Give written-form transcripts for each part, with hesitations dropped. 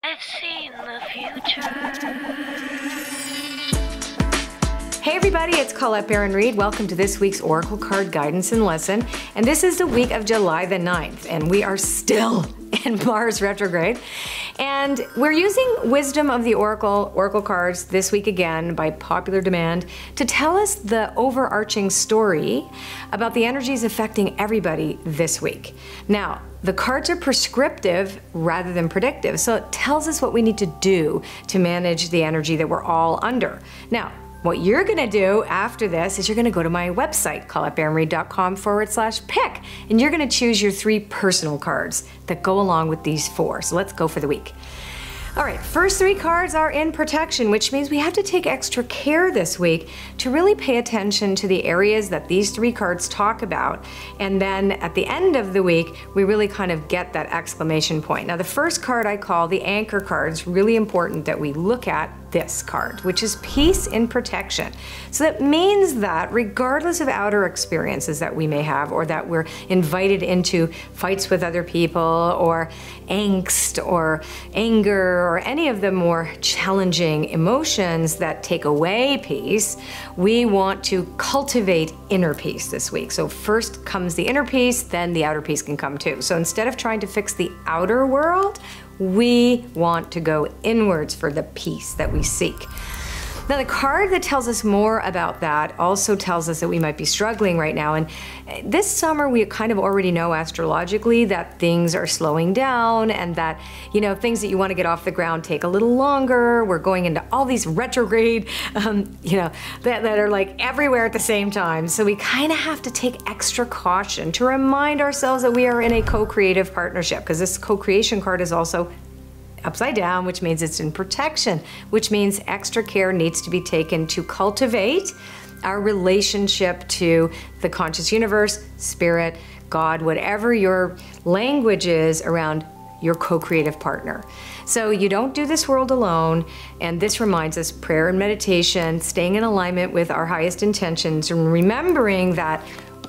I've seen the future. Hey everybody, it's Colette Baron-Reid. Welcome to this week's Oracle Card Guidance and Lesson. And this is the week of July the 9th, and we are still in Mars retrograde. And we're using Wisdom of the Oracle cards this week again by popular demand to tell us the overarching story about the energies affecting everybody this week. Now, the cards are prescriptive rather than predictive, so it tells us what we need to do to manage the energy that we're all under. Now, what you're gonna do after this is you're gonna go to my website, ColetteBaron-Reid.com/pick, and you're gonna choose your 3 personal cards that go along with these 4. So let's go for the week. All right, first 3 cards are in protection, which means we have to take extra care this week to really pay attention to the areas that these 3 cards talk about. And then at the end of the week, we really kind of get that exclamation point. Now, the first card I call the anchor card. It's really important that we look at this card, which is peace in protection. So that means that regardless of outer experiences that we may have, or that we're invited into fights with other people, or angst, or anger, or any of the more challenging emotions that take away peace, we want to cultivate inner peace this week. So first comes the inner peace, then the outer peace can come too. So instead of trying to fix the outer world, we want to go inwards for the peace that we seek. Now, the card that tells us more about that also tells us that we might be struggling right now. And this summer, we kind of already know astrologically that things are slowing down, and that, you know, things that you want to get off the ground take a little longer. We're going into all these retrograde, that are like everywhere at the same time. So we kind of have to take extra caution to remind ourselves that we are in a co-creative partnership, because this co-creation card is also upside down, which means it's in protection, which means extra care needs to be taken to cultivate our relationship to the conscious universe, spirit, God, whatever your language is around your co-creative partner. So you don't do this world alone, and this reminds us prayer and meditation, staying in alignment with our highest intentions, and remembering that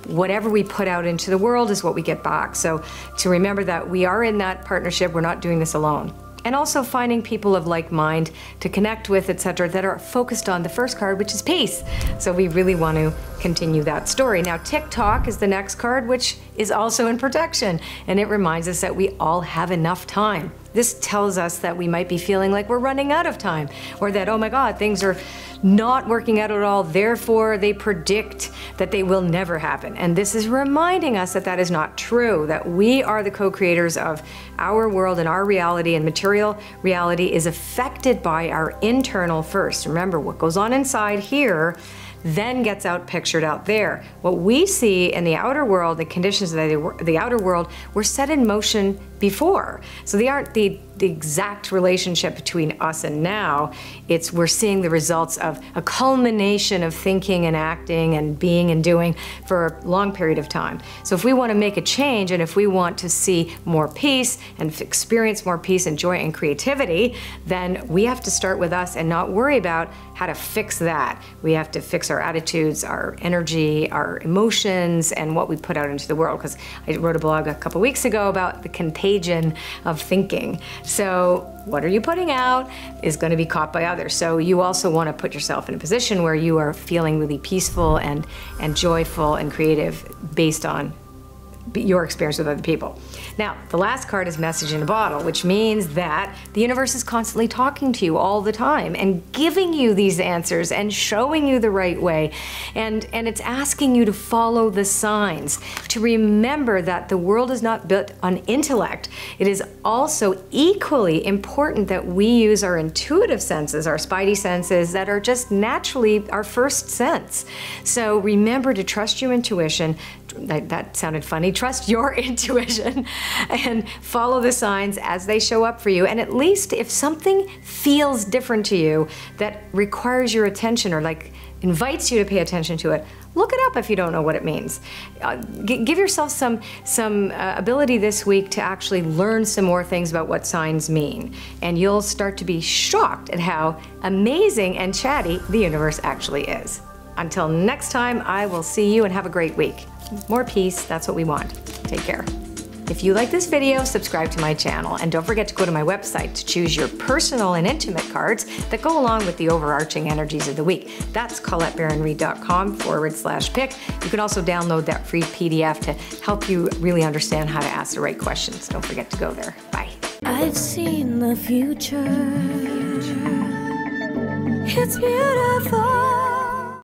whatever we put out into the world is what we get back. So to remember that we are in that partnership, we're not doing this alone. And also finding people of like mind to connect with, etc., that are focused on the first card, which is peace. So we really want to continue that story. Now, TikTok is the next card, which is also in protection, and it reminds us that we all have enough time. This tells us that we might be feeling like we're running out of time, or that, oh my God, things are not working out at all, therefore they predict that they will never happen. And this is reminding us that that is not true, that we are the co-creators of our world, and our reality and material reality is affected by our internal first. Remember, what goes on inside here then gets out pictured out there. What we see in the outer world, the conditions of the outer world, were set in motion before. So they aren't the exact relationship between us and now. It's we're seeing the results of a culmination of thinking and acting and being and doing for a long period of time. So if we want to make a change, and if we want to see more peace and experience more peace and joy and creativity, then we have to start with us and not worry about how to fix that. We have to fix our attitudes, our energy, our emotions, and what we put out into the world. Because I wrote a blog a couple weeks ago about the contagion of thinking. So what are you putting out is going to be caught by others. So you also want to put yourself in a position where you are feeling really peaceful and joyful and creative based on your experience with other people. Now, the last card is message in a bottle, which means that the universe is constantly talking to you all the time and giving you these answers and showing you the right way. And it's asking you to follow the signs, to remember that the world is not built on intellect. It is also equally important that we use our intuitive senses, our spidey senses that are just naturally our first sense. So remember to trust your intuition. That sounded funny. Trust your intuition and follow the signs as they show up for you. And at least if something feels different to you that requires your attention, or like invites you to pay attention to it, look it up if you don't know what it means. Give yourself some ability this week to actually learn some more things about what signs mean. And you'll start to be shocked at how amazing and chatty the universe actually is. Until next time, I will see you, and have a great week. More peace, that's what we want. Take care. If you like this video, subscribe to my channel, and don't forget to go to my website to choose your personal and intimate cards that go along with the overarching energies of the week. That's ColetteBaron-Reid.com/pick. You can also download that free PDF to help you really understand how to ask the right questions. Don't forget to go there. Bye. I've seen the future. It's beautiful.